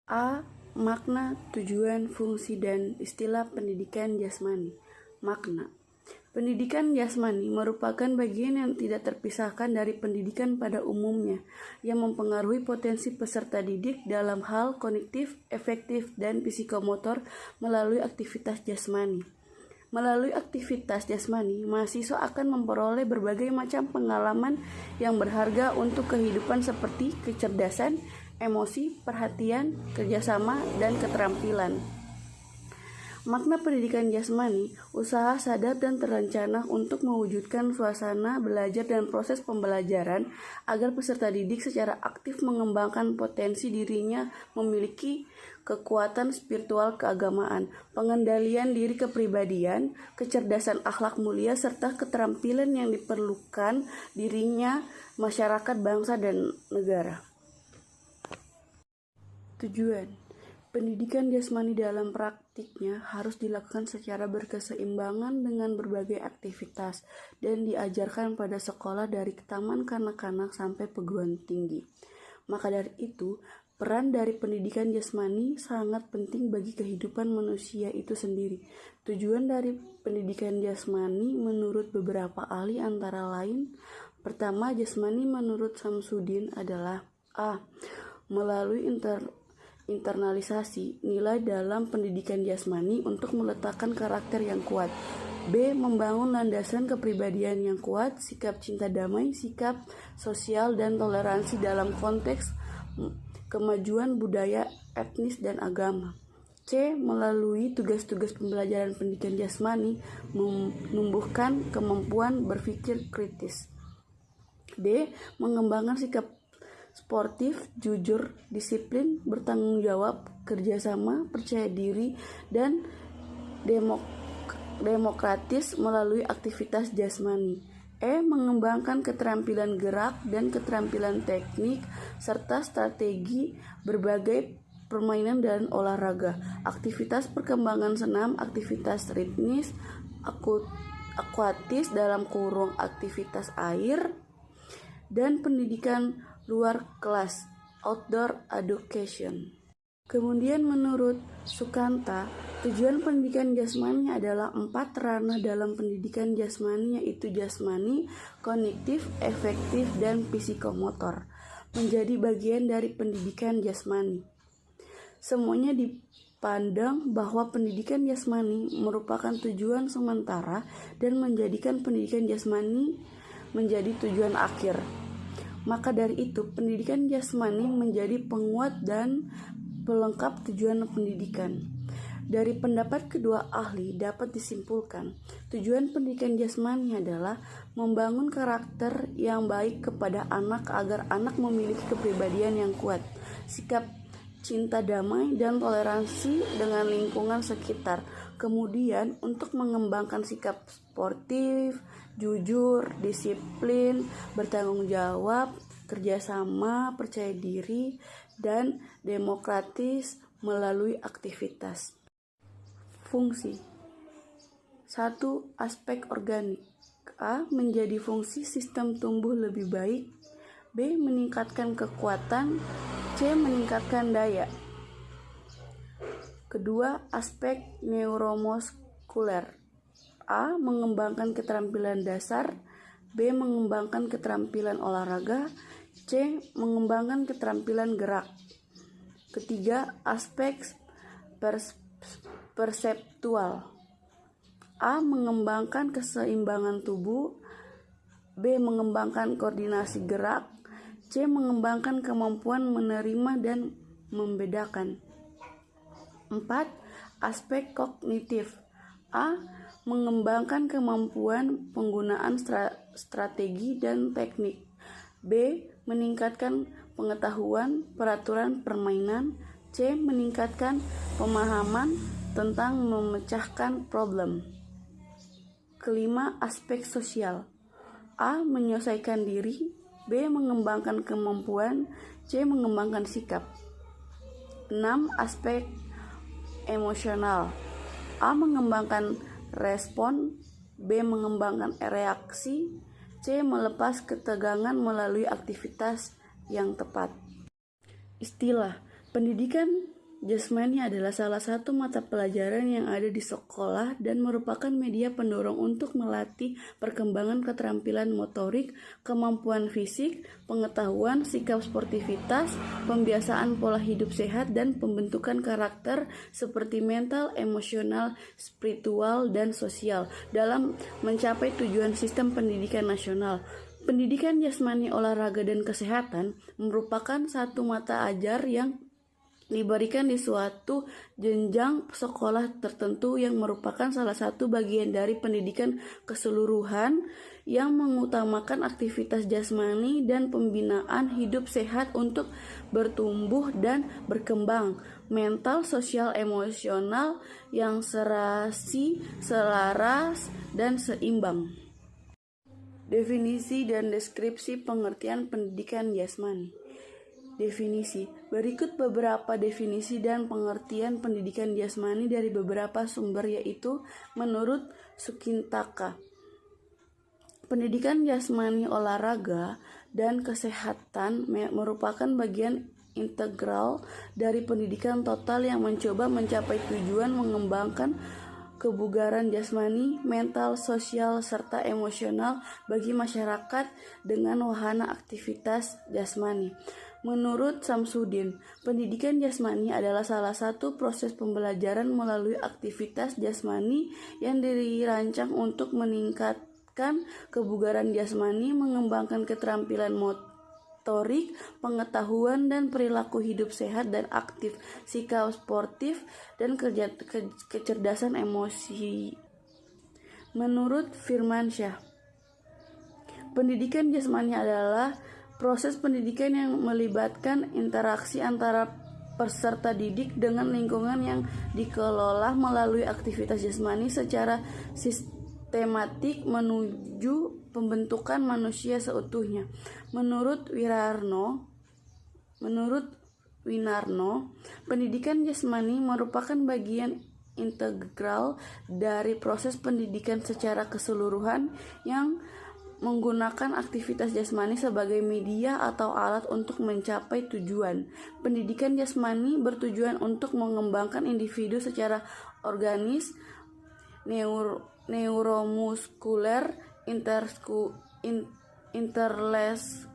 A. Makna, tujuan, fungsi, dan istilah pendidikan jasmani. Makna. Pendidikan jasmani merupakan bagian yang tidak terpisahkan dari pendidikan pada umumnya, yang mempengaruhi potensi peserta didik dalam hal kognitif, efektif, dan psikomotor melalui aktivitas jasmani. Melalui aktivitas jasmani, mahasiswa akan memperoleh berbagai macam pengalaman yang berharga untuk kehidupan seperti kecerdasan, emosi, perhatian, kerjasama, dan keterampilan. Makna pendidikan jasmani, usaha sadar dan terencana untuk mewujudkan suasana belajar dan proses pembelajaran agar peserta didik secara aktif mengembangkan potensi dirinya memiliki kekuatan spiritual keagamaan, pengendalian diri kepribadian, kecerdasan akhlak mulia, serta keterampilan yang diperlukan dirinya, masyarakat, bangsa, dan negara. Tujuan. Pendidikan jasmani dalam praktiknya harus dilakukan secara berkeseimbangan dengan berbagai aktivitas dan diajarkan pada sekolah dari taman kanak-kanak sampai perguruan tinggi. Maka dari itu, peran dari pendidikan jasmani sangat penting bagi kehidupan manusia itu sendiri. Tujuan dari pendidikan jasmani menurut beberapa ahli antara lain, pertama, jasmani menurut Samsudin adalah A. Melalui internalisasi nilai dalam pendidikan jasmani untuk meletakkan karakter yang kuat. B. Membangun landasan kepribadian yang kuat, sikap cinta damai, sikap sosial, dan toleransi dalam konteks kemajuan budaya, etnis, dan agama. C. Melalui tugas-tugas pembelajaran pendidikan jasmani, menumbuhkan kemampuan berpikir kritis. D. Mengembangkan sikap sportif, jujur, disiplin, bertanggung jawab, kerjasama, percaya diri, dan demokratis melalui aktivitas jasmani. E. Mengembangkan keterampilan gerak dan keterampilan teknik, serta strategi berbagai permainan dan olahraga, aktivitas perkembangan senam, aktivitas ritmis, akuatis (aktivitas air), dan pendidikan luar kelas, outdoor education. Kemudian menurut Sukanta, tujuan pendidikan jasmani adalah 4 ranah dalam pendidikan jasmani, yaitu jasmani, kognitif, efektif, dan psikomotor, menjadi bagian dari pendidikan jasmani. Semuanya dipandang bahwa pendidikan jasmani merupakan tujuan sementara dan menjadikan pendidikan jasmani menjadi tujuan akhir. Maka dari itu, pendidikan jasmani menjadi penguat dan pelengkap tujuan pendidikan. Dari pendapat kedua ahli dapat disimpulkan, tujuan pendidikan jasmani adalah membangun karakter yang baik kepada anak agar anak memiliki kepribadian yang kuat, sikap cinta damai, dan toleransi dengan lingkungan sekitar. Kemudian untuk mengembangkan sikap sportif, jujur, disiplin, bertanggung jawab, kerjasama, percaya diri, dan demokratis melalui aktivitas. Fungsi. 1. Aspek organik. A. Menjadi fungsi sistem tumbuh lebih baik. B. Meningkatkan kekuatan. C. Meningkatkan daya. Kedua, aspek neuromuskuler. A. Mengembangkan keterampilan dasar. B. Mengembangkan keterampilan olahraga. C. Mengembangkan keterampilan gerak. Ketiga, aspek perseptual. A. Mengembangkan keseimbangan tubuh. B. Mengembangkan koordinasi gerak. C. Mengembangkan kemampuan menerima dan membedakan. 4. Aspek kognitif. A. Mengembangkan kemampuan penggunaan strategi dan teknik. B. Meningkatkan pengetahuan peraturan permainan. C. Meningkatkan pemahaman tentang memecahkan problem. Kelima, aspek sosial. A. Menyelesaikan diri. B. Mengembangkan kemampuan. C. Mengembangkan sikap. 6. Aspek emosional. A. Mengembangkan respon. B. Mengembangkan reaksi. C. Melepas ketegangan melalui aktivitas yang tepat. Istilah pendidikan jasmani adalah salah satu mata pelajaran yang ada di sekolah dan merupakan media pendorong untuk melatih perkembangan keterampilan motorik, kemampuan fisik, pengetahuan, sikap sportivitas, pembiasaan pola hidup sehat, dan pembentukan karakter seperti mental, emosional, spiritual, dan sosial dalam mencapai tujuan sistem pendidikan nasional. Pendidikan jasmani, olahraga, dan kesehatan merupakan satu mata ajar yang diberikan di suatu jenjang sekolah tertentu yang merupakan salah satu bagian dari pendidikan keseluruhan yang mengutamakan aktivitas jasmani dan pembinaan hidup sehat untuk bertumbuh dan berkembang mental, sosial, emosional yang serasi, selaras, dan seimbang. Definisi dan deskripsi pengertian pendidikan jasmani. Definisi. Berikut beberapa definisi dan pengertian pendidikan jasmani dari beberapa sumber, yaitu menurut Sukintaka. Pendidikan jasmani, olahraga, dan kesehatan merupakan bagian integral dari pendidikan total yang mencoba mencapai tujuan mengembangkan kebugaran jasmani, mental, sosial, serta emosional bagi masyarakat dengan wahana aktivitas jasmani. Menurut Samsudin, pendidikan jasmani adalah salah satu proses pembelajaran melalui aktivitas jasmani yang dirancang untuk meningkatkan kebugaran jasmani, mengembangkan keterampilan motorik, pengetahuan dan perilaku hidup sehat dan aktif, sikap sportif, dan kecerdasan emosi. Menurut Firmansyah, pendidikan jasmani adalah proses pendidikan yang melibatkan interaksi antara peserta didik dengan lingkungan yang dikelola melalui aktivitas jasmani secara sistematik menuju pembentukan manusia seutuhnya. Menurut Winarno, pendidikan jasmani merupakan bagian integral dari proses pendidikan secara keseluruhan yang menggunakan aktivitas jasmani sebagai media atau alat untuk mencapai tujuan. Pendidikan jasmani bertujuan untuk mengembangkan individu secara organis, neuromuskuler,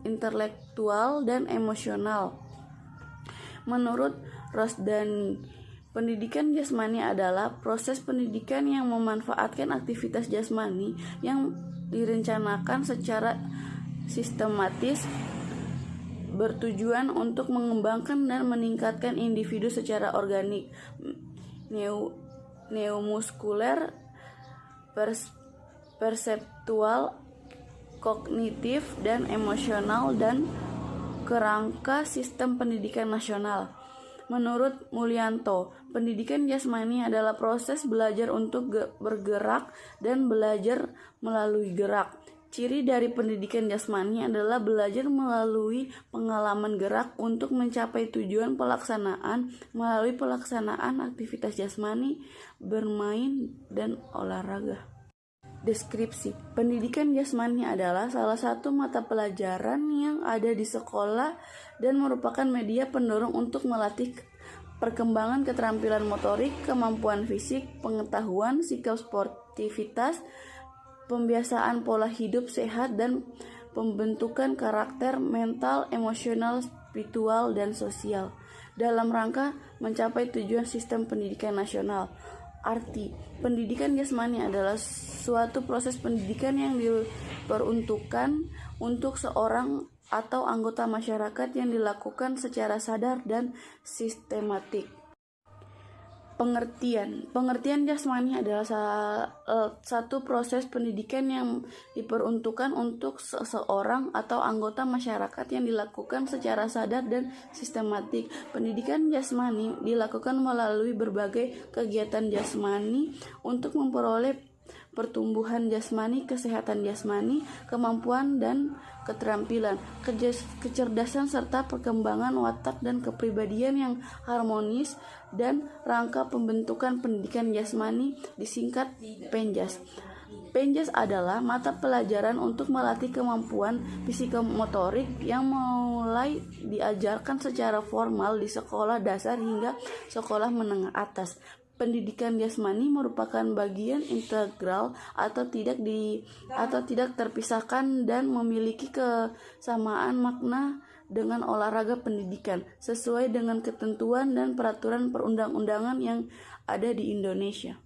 intelektual, dan emosional. Menurut Rosdani, pendidikan jasmani adalah proses pendidikan yang memanfaatkan aktivitas jasmani yang direncanakan secara sistematis, bertujuan untuk mengembangkan dan meningkatkan individu secara organik, neuromuskuler, perseptual, kognitif, dan emosional, dan kerangka sistem pendidikan nasional. Menurut Mulyanto, pendidikan jasmani adalah proses belajar untuk bergerak dan belajar melalui gerak. Ciri dari pendidikan jasmani adalah belajar melalui pengalaman gerak untuk mencapai tujuan pelaksanaan melalui pelaksanaan aktivitas jasmani, bermain, dan olahraga. Deskripsi. Pendidikan jasmani adalah salah satu mata pelajaran yang ada di sekolah dan merupakan media pendorong untuk melatih perkembangan keterampilan motorik, kemampuan fisik, pengetahuan, sikap sportivitas, pembiasaan pola hidup sehat, dan pembentukan karakter mental, emosional, spiritual, dan sosial dalam rangka mencapai tujuan sistem pendidikan nasional. Arti pendidikan jasmani adalah suatu proses pendidikan yang diperuntukkan untuk seorang atau anggota masyarakat yang dilakukan secara sadar dan sistematik. Pengertian jasmani adalah satu proses pendidikan yang diperuntukkan untuk seseorang atau anggota masyarakat yang dilakukan secara sadar dan sistematik. Pendidikan jasmani dilakukan melalui berbagai kegiatan jasmani untuk memperoleh pertumbuhan jasmani, kesehatan jasmani, kemampuan dan keterampilan, kecerdasan serta perkembangan watak dan kepribadian yang harmonis, dan rangka pembentukan pendidikan jasmani disingkat PENJAS. Penjas adalah mata pelajaran untuk melatih kemampuan psikomotorik yang mulai diajarkan secara formal di sekolah dasar hingga sekolah menengah atas. Pendidikan jasmani merupakan bagian integral atau tidak terpisahkan dan memiliki kesamaan makna dengan olahraga pendidikan sesuai dengan ketentuan dan peraturan perundang-undangan yang ada di Indonesia.